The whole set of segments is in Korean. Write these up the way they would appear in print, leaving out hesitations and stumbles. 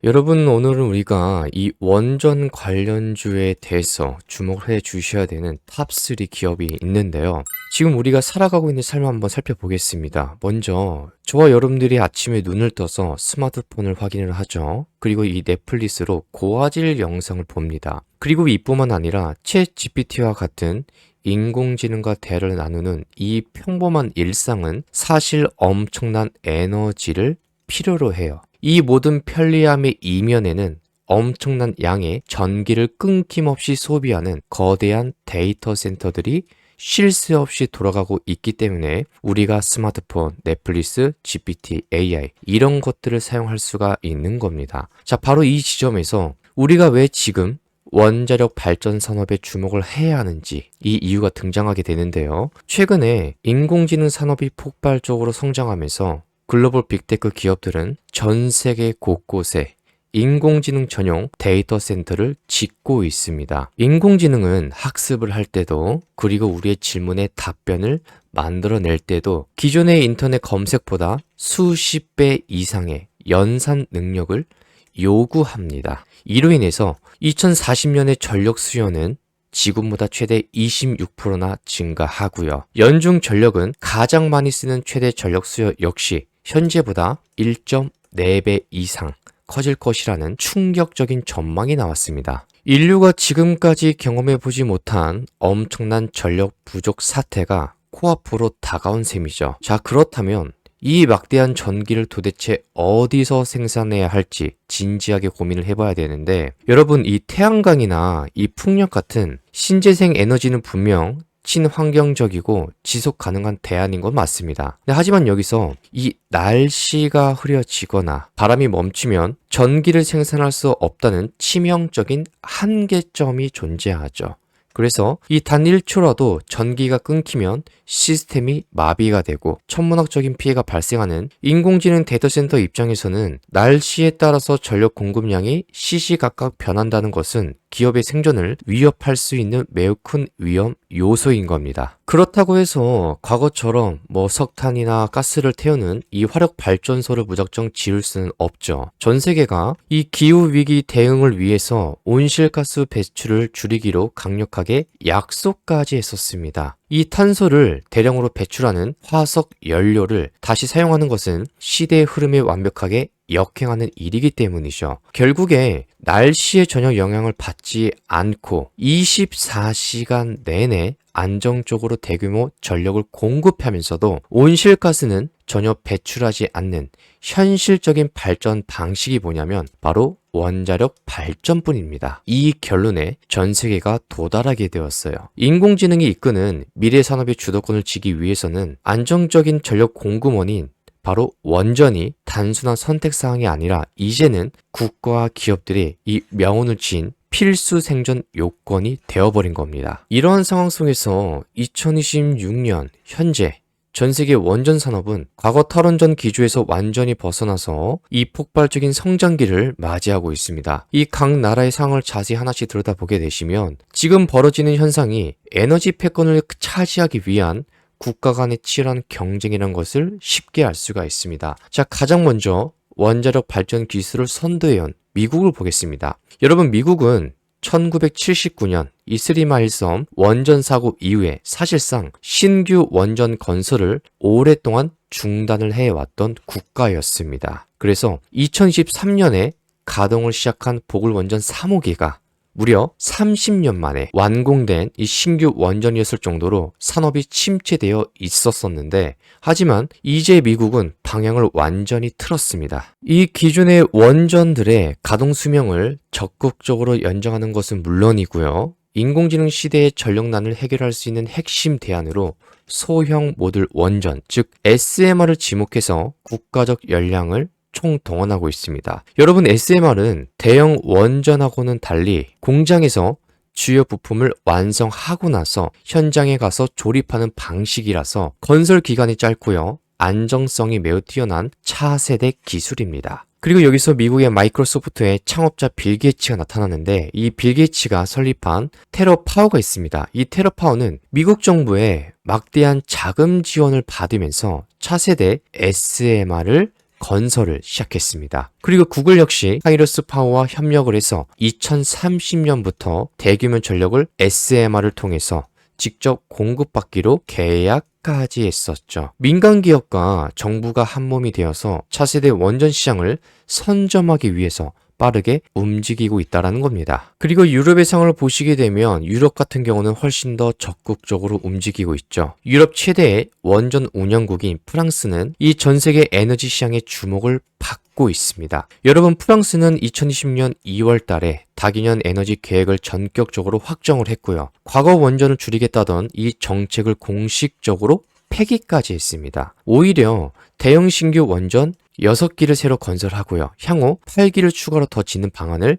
여러분, 오늘은 우리가 이 원전 관련주에 대해서 주목을 해 주셔야 되는 탑3 기업이 있는데요. 지금 우리가 살아가고 있는 삶을 한번 살펴보겠습니다. 먼저 저와 여러분들이 아침에 눈을 떠서 스마트폰을 확인을 하죠. 그리고 이 넷플릭스로 고화질 영상을 봅니다. 그리고 이뿐만 아니라 챗 GPT와 같은 인공지능과 대화를 나누는 이 평범한 일상은 사실 엄청난 에너지를 필요로 해요. 이 모든 편리함의 이면에는 엄청난 양의 전기를 끊김없이 소비하는 거대한 데이터 센터들이 쉴 새 없이 돌아가고 있기 때문에 우리가 스마트폰, 넷플릭스, GPT, AI 이런 것들을 사용할 수가 있는 겁니다. 자, 바로 이 지점에서 우리가 왜 지금 원자력 발전 산업에 주목을 해야 하는지 이 이유가 등장하게 되는데요. 최근에 인공지능 산업이 폭발적으로 성장하면서 글로벌 빅테크 기업들은 전 세계 곳곳에 인공지능 전용 데이터 센터를 짓고 있습니다. 인공지능은 학습을 할 때도 그리고 우리의 질문에 답변을 만들어낼 때도 기존의 인터넷 검색보다 수십 배 이상의 연산 능력을 요구합니다. 이로 인해서 2040년의 전력 수요는 지금보다 최대 26%나 증가하고요. 연중 전력은 가장 많이 쓰는 최대 전력 수요 역시 현재보다 1.4배 이상 커질 것이라는 충격적인 전망이 나왔습니다. 인류가 지금까지 경험해보지 못한 엄청난 전력 부족 사태가 코앞으로 다가온 셈이죠. 자, 그렇다면 이 막대한 전기를 도대체 어디서 생산해야 할지 진지하게 고민을 해봐야 되는데, 여러분, 이 태양광이나 이 풍력 같은 신재생 에너지는 분명 친환경적이고 지속 가능한 대안인 건 맞습니다. 하지만 여기서 이 날씨가 흐려지거나 바람이 멈추면 전기를 생산할 수 없다는 치명적인 한계점이 존재하죠. 그래서 이 단 1초라도 전기가 끊기면 시스템이 마비가 되고 천문학적인 피해가 발생하는 인공지능 데이터센터 입장에서는 날씨에 따라서 전력 공급량이 시시각각 변한다는 것은 기업의 생존을 위협할 수 있는 매우 큰 위험 요소인 겁니다. 그렇다고 해서 과거처럼 석탄이나 가스를 태우는 이 화력 발전소를 무작정 지을 수는 없죠. 전 세계가 이 기후 위기 대응을 위해서 온실가스 배출을 줄이기로 강력하게 약속까지 했었습니다. 이 탄소를 대량으로 배출하는 화석 연료를 다시 사용하는 것은 시대의 흐름에 완벽하게 역행하는 일이기 때문이죠. 결국에 날씨에 전혀 영향을 받지 않고 24시간 내내 안정적으로 대규모 전력을 공급하면서도 온실가스는 전혀 배출하지 않는 현실적인 발전 방식이 뭐냐면 바로 원자력 발전뿐입니다. 이 결론에 전 세계가 도달하게 되었어요. 인공지능이 이끄는 미래 산업의 주도권을 쥐기 위해서는 안정적인 전력 공급원인 바로 원전이 단순한 선택사항이 아니라 이제는 국가와 기업들이 이 명운을 지닌 필수 생존 요건이 되어버린 겁니다. 이러한 상황 속에서 2026년 현재 전 세계 원전 산업은 과거 탈원전 기조에서 완전히 벗어나서 이 폭발적인 성장기를 맞이하고 있습니다. 이 각 나라의 상황을 자세히 하나씩 들여다보게 되시면 지금 벌어지는 현상이 에너지 패권을 차지하기 위한 국가 간의 치열한 경쟁이라는 것을 쉽게 알 수가 있습니다. 자, 가장 먼저 원자력 발전 기술을 선도해온 미국을 보겠습니다. 여러분, 미국은 1979년 이 쓰리마일 섬 원전 사고 이후에 사실상 신규 원전 건설을 오랫동안 중단을 해왔던 국가였습니다. 그래서 2023년에 가동을 시작한 보글원전 3호기가 무려 30년 만에 완공된 이 신규 원전이었을 정도로 산업이 침체되어 있었었는데, 하지만 이제 미국은 방향을 완전히 틀었습니다. 이 기존의 원전들의 가동 수명을 적극적으로 연장하는 것은 물론이고요. 인공지능 시대의 전력난을 해결할 수 있는 핵심 대안으로 소형 모듈 원전, 즉 SMR을 지목해서 국가적 역량을 총동원하고 있습니다. 여러분, SMR은 대형 원전하고는 달리 공장에서 주요 부품을 완성하고 나서 현장에 가서 조립하는 방식이라서 건설 기간이 짧고요. 안정성이 매우 뛰어난 차세대 기술입니다. 그리고 여기서 미국의 마이크로소프트의 창업자 빌 게이츠가 나타나는데, 이 빌 게이츠가 설립한 테러파워가 있습니다. 이 테러파워는 미국 정부의 막대한 자금 지원을 받으면서 차세대 SMR을 건설을 시작했습니다. 그리고 구글 역시 하이러스 파워와 협력을 해서 2030년부터 대규모 전력을 SMR을 통해서 직접 공급받기로 계약까지 했었죠. 민간 기업과 정부가 한몸이 되어서 차세대 원전 시장을 선점하기 위해서 빠르게 움직이고 있다는 겁니다. 그리고 유럽의 상황을 보시게 되면 유럽 같은 경우는 훨씬 더 적극적으로 움직이고 있죠. 유럽 최대의 원전 운영국인 프랑스는 이 전 세계 에너지 시장의 주목을 받고 있습니다. 여러분, 프랑스는 2020년 2월 달에 다기년 에너지 계획을 전격적으로 확정을 했고요. 과거 원전을 줄이겠다던 이 정책을 공식적으로 폐기까지 했습니다. 오히려 대형 신규 원전 6기를 새로 건설하고요. 향후 8기를 추가로 더 짓는 방안을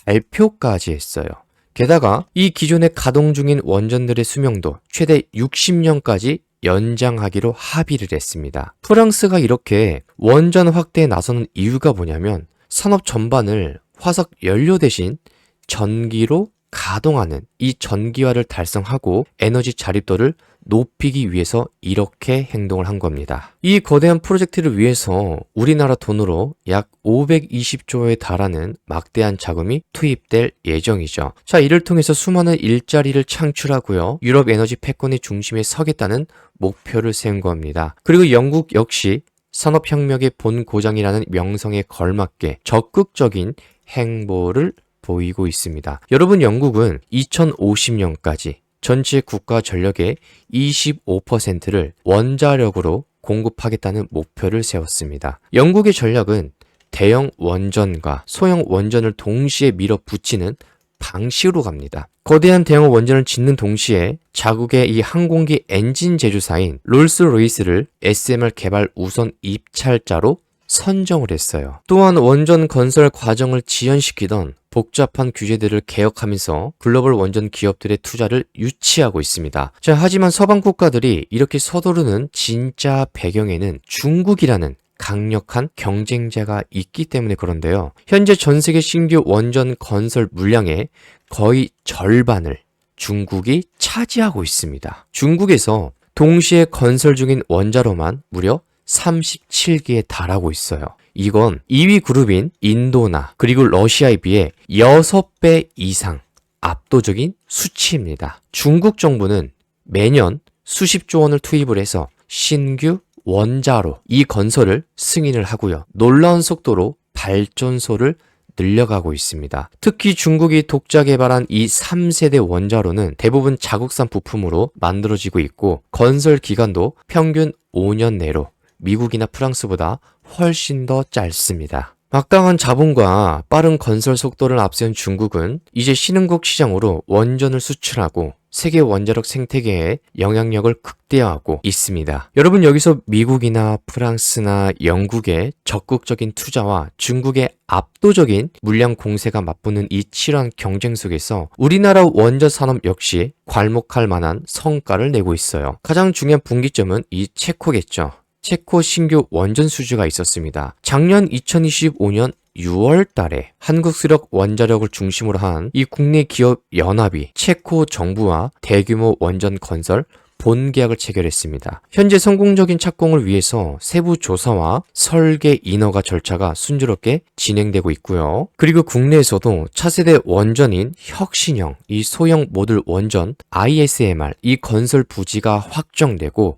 발표까지 했어요. 게다가 이 기존에 가동 중인 원전들의 수명도 최대 60년까지 연장하기로 합의를 했습니다. 프랑스가 이렇게 원전 확대에 나서는 이유가 뭐냐면 산업 전반을 화석 연료 대신 전기로 가동하는 이 전기화를 달성하고 에너지 자립도를 높이기 위해서 이렇게 행동을 한 겁니다. 이 거대한 프로젝트를 위해서 우리나라 돈으로 약 520조에 달하는 막대한 자금이 투입될 예정이죠. 자, 이를 통해서 수많은 일자리를 창출하고요. 유럽 에너지 패권의 중심에 서겠다는 목표를 세운 겁니다. 그리고 영국 역시 산업혁명의 본고장이라는 명성에 걸맞게 적극적인 행보를 보이고 있습니다. 여러분, 영국은 2050년까지 전체 국가 전력의 25%를 원자력으로 공급하겠다는 목표를 세웠습니다. 영국의 전략은 대형 원전과 소형 원전을 동시에 밀어붙이는 방식으로 갑니다. 거대한 대형 원전을 짓는 동시에 자국의 이 항공기 엔진 제조사인 롤스로이스를 SMR 개발 우선 입찰자로 선정을 했어요. 또한 원전 건설 과정을 지연시키던 복잡한 규제들을 개혁하면서 글로벌 원전 기업들의 투자를 유치하고 있습니다. 자, 하지만 서방 국가들이 이렇게 서두르는 진짜 배경에는 중국이라는 강력한 경쟁자가 있기 때문에 그런데요. 현재 전 세계 신규 원전 건설 물량의 거의 절반을 중국이 차지하고 있습니다. 중국에서 동시에 건설 중인 원자로만 무려 37개에 달하고 있어요. 이건 2위 그룹인 인도나 그리고 러시아에 비해 6배 이상 압도적인 수치입니다. 중국 정부는 매년 수십조 원을 투입을 해서 신규 원자로 이 건설을 승인을 하고요. 놀라운 속도로 발전소를 늘려가고 있습니다. 특히 중국이 독자 개발한 이 3세대 원자로는 대부분 자국산 부품으로 만들어지고 있고 건설 기간도 평균 5년 내로 미국이나 프랑스보다 훨씬 더 짧습니다. 막강한 자본과 빠른 건설 속도를 앞세운 중국은 이제 신흥국 시장으로 원전을 수출하고 세계 원자력 생태계에 영향력을 극대화하고 있습니다. 여러분, 여기서 미국이나 프랑스나 영국의 적극적인 투자와 중국의 압도적인 물량 공세가 맞붙는 이 치열한 경쟁 속에서 우리나라 원전 산업 역시 괄목할 만한 성과를 내고 있어요. 가장 중요한 분기점은 이 체코겠죠. 체코 신규 원전 수주가 있었습니다. 작년 2025년 6월 달에 한국수력 원자력을 중심으로 한 이 국내 기업 연합이 체코 정부와 대규모 원전 건설 본계약을 체결했습니다. 현재 성공적인 착공을 위해서 세부 조사와 설계 인허가 절차가 순조롭게 진행되고 있고요. 그리고 국내에서도 차세대 원전인 혁신형 이 소형 모듈 원전 ISMR 이 건설 부지가 확정되고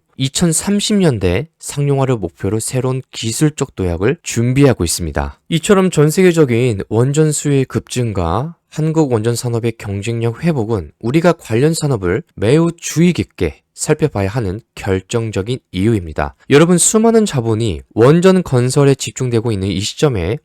2030년대 상용화를 목표로 새로운 기술적 도약을 준비하고 있습니다. 이처럼 전 세계적인 원전 수요의 급증과 한국 원전 산업의 경쟁력 회복은 우리가 관련 산업을 매우 주의 깊게 살펴봐야 하는 결정적인 이유입니다. 여러분, 수많은 자본이 원전 건설에 집중되고 있는 이 시점에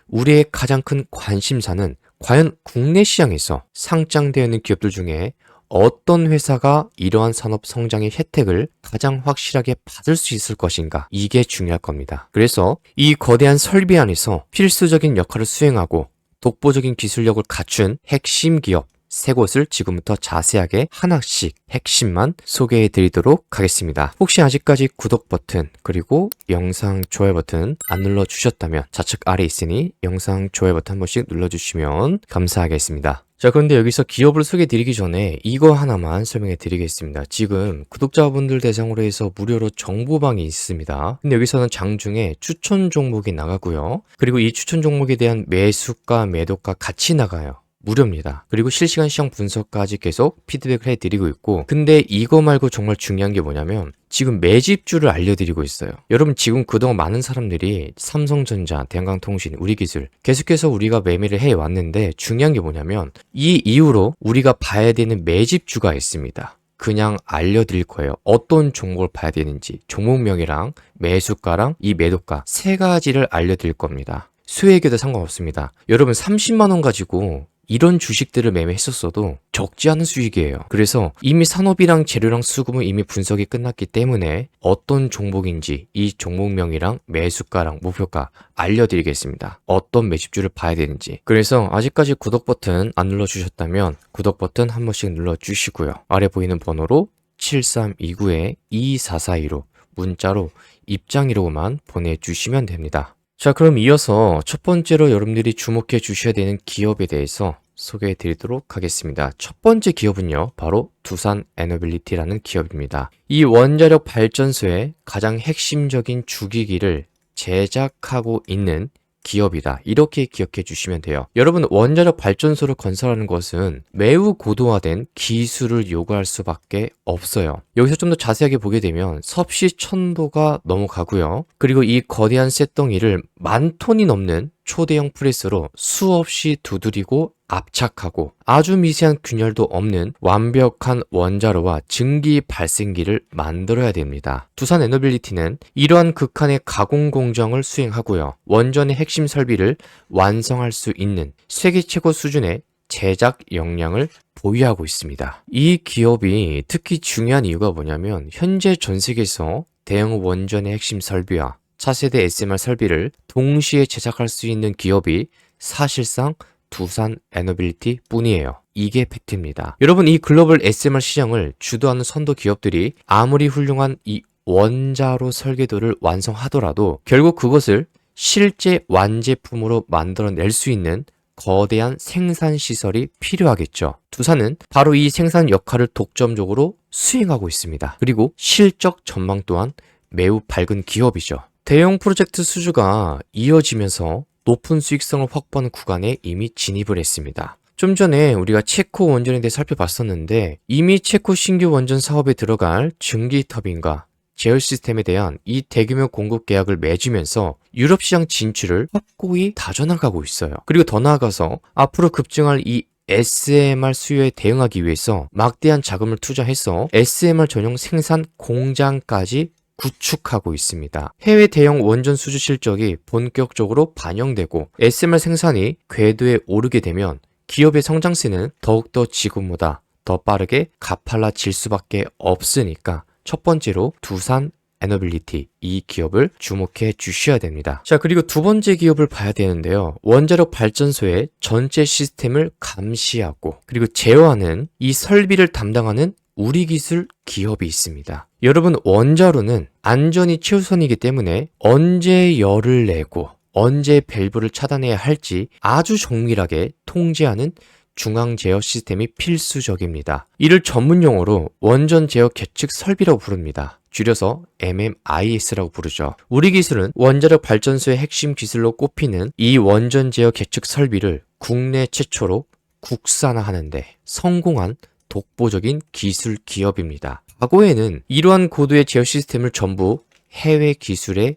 우리의 가장 큰 관심사는 과연 국내 시장에서 상장되어 있는 기업들 중에 어떤 회사가 이러한 산업 성장의 혜택을 가장 확실하게 받을 수 있을 것인가, 이게 중요할 겁니다. 그래서 이 거대한 설비 안에서 필수적인 역할을 수행하고 독보적인 기술력을 갖춘 핵심 기업 3곳을 지금부터 자세하게 하나씩 핵심만 소개해 드리도록 하겠습니다. 혹시 아직까지 구독 버튼 그리고 영상 좋아요 버튼 안 눌러주셨다면 좌측 아래 있으니 영상 좋아요 버튼 한 번씩 눌러주시면 감사하겠습니다. 자, 그런데 여기서 기업을 소개해 드리기 전에 이거 하나만 설명해 드리겠습니다. 지금 구독자분들 대상으로 해서 무료로 정보방이 있습니다. 근데 여기서는 장중에 추천 종목이 나가고요. 그리고 이 추천 종목에 대한 매수가, 매도가 같이 나가요. 무료입니다. 그리고 실시간 시장 분석까지 계속 피드백을 해드리고 있고, 근데 이거 말고 정말 중요한 게 뭐냐면 지금 매집주를 알려드리고 있어요. 여러분, 지금 그동안 많은 사람들이 삼성전자, 대한강통신, 우리기술 계속해서 우리가 매매를 해왔는데 중요한 게 뭐냐면 이 이후로 우리가 봐야 되는 매집주가 있습니다. 그냥 알려드릴 거예요. 어떤 종목을 봐야 되는지, 종목명이랑 매수가랑 이 매도가 세 가지를 알려드릴 겁니다. 수익에도 상관없습니다. 여러분, 30만 원 가지고 이런 주식들을 매매했었어도 적지 않은 수익이에요. 그래서 이미 산업이랑 재료랑 수급은 이미 분석이 끝났기 때문에 어떤 종목인지 이 종목명이랑 매수가랑 목표가 알려드리겠습니다. 어떤 매집주를 봐야 되는지. 그래서 아직까지 구독 버튼 안 눌러주셨다면 구독 버튼 한 번씩 눌러주시고요. 아래 보이는 번호로 7329-2442로 문자로 입장이라고만 보내주시면 됩니다. 자, 그럼 이어서 첫 번째로 여러분들이 주목해 주셔야 되는 기업에 대해서 소개해 드리도록 하겠습니다. 첫 번째 기업은요, 바로 두산 에너빌리티라는 기업입니다. 이 원자력 발전소의 가장 핵심적인 주기기를 제작하고 있는 기업이다. 이렇게 기억해 주시면 돼요. 여러분, 원자력 발전소를 건설하는 것은 매우 고도화된 기술을 요구할 수밖에 없어요. 여기서 좀 더 자세하게 보게 되면 섭씨 1000도가 넘어가고요. 그리고 이 거대한 쇳덩이를 10,000톤이 넘는 초대형 프레스로 수없이 두드리고 압착하고 아주 미세한 균열도 없는 완벽한 원자로와 증기 발생기를 만들어야 됩니다. 두산 에너빌리티는 이러한 극한의 가공 공정을 수행하고요. 원전의 핵심 설비를 완성할 수 있는 세계 최고 수준의 제작 역량을 보유하고 있습니다. 이 기업이 특히 중요한 이유가 뭐냐면 현재 전 세계에서 대형 원전의 핵심 설비와 차세대 SMR 설비를 동시에 제작할 수 있는 기업이 사실상 두산 에너빌리티 뿐이에요. 이게 팩트입니다. 여러분, 이 글로벌 SMR 시장을 주도하는 선도 기업들이 아무리 훌륭한 이 원자로 설계도를 완성하더라도 결국 그것을 실제 완제품으로 만들어낼 수 있는 거대한 생산 시설이 필요하겠죠. 두산은 바로 이 생산 역할을 독점적으로 수행하고 있습니다. 그리고 실적 전망 또한 매우 밝은 기업이죠. 대형 프로젝트 수주가 이어지면서 높은 수익성을 확보하는 구간에 이미 진입을 했습니다. 좀 전에 우리가 체코 원전에 대해 살펴봤었는데 이미 체코 신규 원전 사업에 들어갈 증기 터빈과 제어 시스템에 대한 이 대규모 공급 계약을 맺으면서 유럽 시장 진출을 확고히 다져나가고 있어요. 그리고 더 나아가서 앞으로 급증할 이 SMR 수요에 대응하기 위해서 막대한 자금을 투자해서 SMR 전용 생산 공장까지 구축하고 있습니다. 해외 대형 원전 수주 실적이 본격적으로 반영되고 SMR 생산이 궤도에 오르게 되면 기업의 성장세는 더욱더 지금보다 더 빠르게 가팔라질 수밖에 없으니까 첫 번째로 두산 에너빌리티, 이 기업을 주목해 주셔야 됩니다. 자, 그리고 두 번째 기업을 봐야 되는데요. 원자력 발전소의 전체 시스템을 감시하고 그리고 제어하는 이 설비를 담당하는 우리기술 기업이 있습니다. 여러분, 원자로는 안전이 최우선이기 때문에 언제 열을 내고 언제 밸브를 차단해야 할지 아주 정밀하게 통제하는 중앙 제어 시스템이 필수적입니다. 이를 전문 용어로 원전 제어 계측 설비라고 부릅니다. 줄여서 MMIS라고 부르죠. 우리 기술은 원자력 발전소의 핵심 기술로 꼽히는 이 원전 제어 계측 설비를 국내 최초로 국산화하는데 성공한 독보적인 기술 기업입니다. 과거에는 이러한 고도의 제어 시스템을 전부 해외 기술에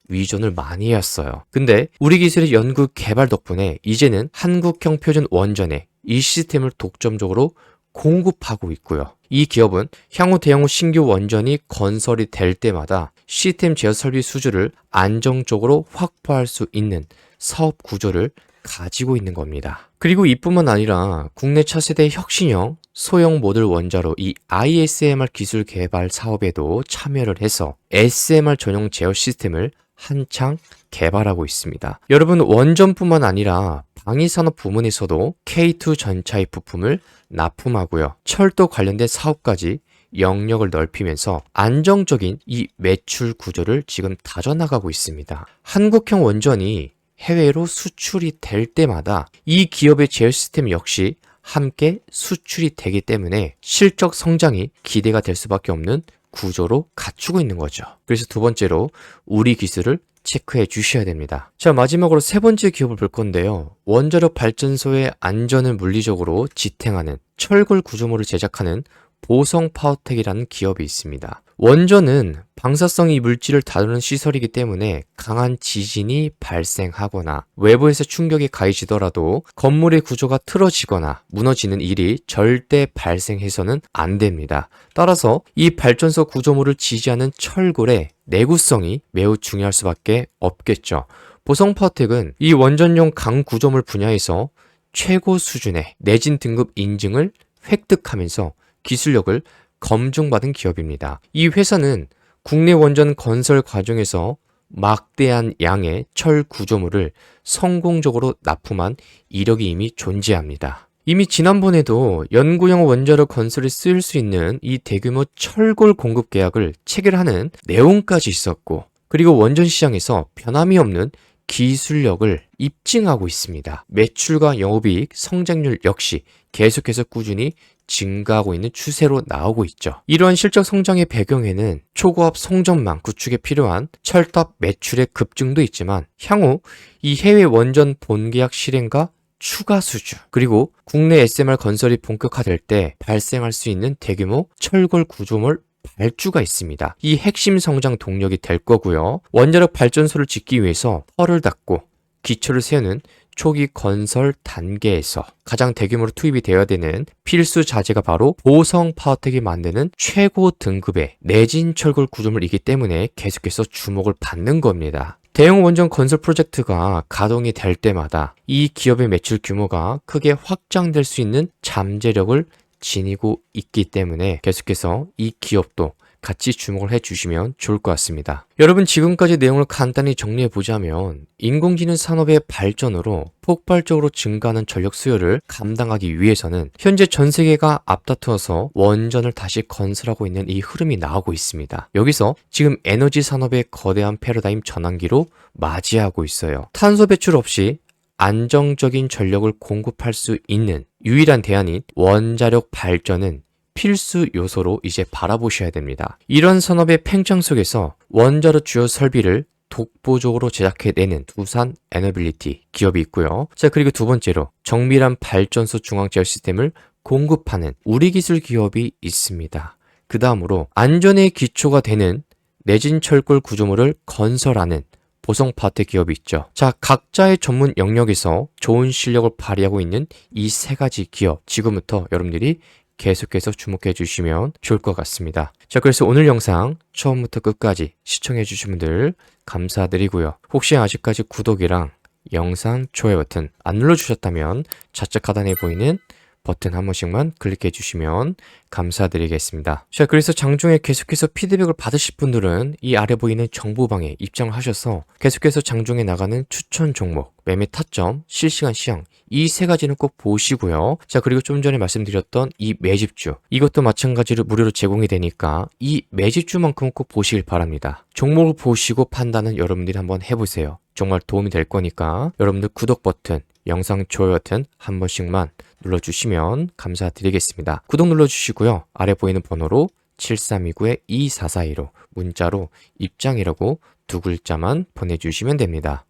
위전을 많이 해왔어요. 근데 우리 기술의 연구 개발 덕분에 이제는 한국형 표준 원전에 이 시스템을 독점적으로 공급하고 있고요. 이 기업은 향후 대형 신규 원전이 건설이 될 때마다 시스템 제어 설비 수주를 안정적으로 확보할 수 있는 사업 구조를 가지고 있는 겁니다. 그리고 이뿐만 아니라 국내 차세대 혁신형 소형 모듈 원자로 이 ISMR 기술 개발 사업에도 참여를 해서 SMR 전용 제어 시스템을 한창 개발하고 있습니다. 여러분, 원전뿐만 아니라 방위산업 부문에서도 K2 전차의 부품을 납품하고요. 철도 관련된 사업까지 영역을 넓히면서 안정적인 이 매출 구조를 지금 다져나가고 있습니다. 한국형 원전이 해외로 수출이 될 때마다 이 기업의 제어 시스템 역시 함께 수출이 되기 때문에 실적 성장이 기대가 될 수밖에 없는 구조로 갖추고 있는 거죠. 그래서 두 번째로 우리 기술을 체크해 주셔야 됩니다. 자, 마지막으로 세 번째 기업을 볼 건데요. 원자력 발전소의 안전을 물리적으로 지탱하는 철골 구조물을 제작하는 보성 파워텍이라는 기업이 있습니다. 원전은 방사성이 물질을 다루는 시설이기 때문에 강한 지진이 발생하거나 외부에서 충격이 가해지더라도 건물의 구조가 틀어지거나 무너지는 일이 절대 발생해서는 안 됩니다. 따라서 이 발전소 구조물을 지지하는 철골의 내구성이 매우 중요할 수밖에 없겠죠. 보성 파워텍은 이 원전용 강 구조물 분야에서 최고 수준의 내진 등급 인증을 획득하면서 기술력을 검증받은 기업입니다. 이 회사는 국내 원전 건설 과정에서 막대한 양의 철 구조물을 성공적으로 납품한 이력이 이미 존재합니다. 이미 지난번에도 연구용 원자력 건설에 쓰일 수 있는 이 대규모 철골 공급 계약을 체결하는 내용까지 있었고, 그리고 원전 시장에서 변함이 없는 기술력을 입증하고 있습니다. 매출과 영업이익, 성장률 역시 계속해서 꾸준히 증가하고 있는 추세로 나오고 있죠. 이러한 실적 성장의 배경에는 초고압 송전망 구축에 필요한 철탑 매출의 급증도 있지만 향후 이 해외 원전 본계약 실행과 추가 수주, 그리고 국내 SMR 건설이 본격화될 때 발생할 수 있는 대규모 철골 구조물 발주가 있습니다. 이 핵심 성장 동력이 될 거고요. 원자력 발전소를 짓기 위해서 펄을 닦고 기초를 세우는 초기 건설 단계에서 가장 대규모로 투입이 되어야 되는 필수 자재가 바로 보성 파워텍이 만드는 최고 등급의 내진 철골 구조물이기 때문에 계속해서 주목을 받는 겁니다. 대형 원전 건설 프로젝트가 가동이 될 때마다 이 기업의 매출 규모가 크게 확장될 수 있는 잠재력을 지니고 있기 때문에 계속해서 이 기업도 같이 주목을 해주시면 좋을 것 같습니다. 여러분, 지금까지 내용을 간단히 정리해보자면 인공지능 산업의 발전으로 폭발적으로 증가하는 전력 수요를 감당하기 위해서는 현재 전 세계가 앞다투어서 원전을 다시 건설하고 있는 이 흐름이 나오고 있습니다. 여기서 지금 에너지 산업의 거대한 패러다임 전환기로 맞이하고 있어요. 탄소 배출 없이 안정적인 전력을 공급할 수 있는 유일한 대안인 원자력 발전은 필수 요소로 이제 바라보셔야 됩니다. 이런 산업의 팽창 속에서 원자력 주요 설비를 독보적으로 제작해내는 두산 에너빌리티 기업이 있고요. 자, 그리고 두 번째로 정밀한 발전소 중앙 제어 시스템을 공급하는 우리기술 기업이 있습니다. 그 다음으로 안전의 기초가 되는 내진 철골 구조물을 건설하는 보성 파워텍 기업이 있죠. 자, 각자의 전문 영역에서 좋은 실력을 발휘하고 있는 이 세 가지 기업, 지금부터 여러분들이 계속해서 주목해 주시면 좋을 것 같습니다. 자, 그래서 오늘 영상 처음부터 끝까지 시청해 주신 분들 감사드리고요. 혹시 아직까지 구독이랑 영상 좋아요 버튼 안 눌러주셨다면 좌측 하단에 보이는 버튼 한 번씩만 클릭해 주시면 감사드리겠습니다. 자, 그래서 장중에 계속해서 피드백을 받으실 분들은 이 아래 보이는 정보방에 입장을 하셔서 계속해서 장중에 나가는 추천 종목, 매매 타점, 실시간 시황 이 세 가지는 꼭 보시고요. 자, 그리고 좀 전에 말씀드렸던 이 매집주, 이것도 마찬가지로 무료로 제공이 되니까 이 매집주만큼은 꼭 보시길 바랍니다. 종목을 보시고 판단은 여러분들이 한번 해보세요. 정말 도움이 될 거니까 여러분들 구독 버튼, 영상 좋아요 버튼 한 번씩만 눌러주시면 감사드리겠습니다. 구독 눌러주시고요. 아래 보이는 번호로 7329-2442로 문자로 입장이라고 두 글자만 보내주시면 됩니다.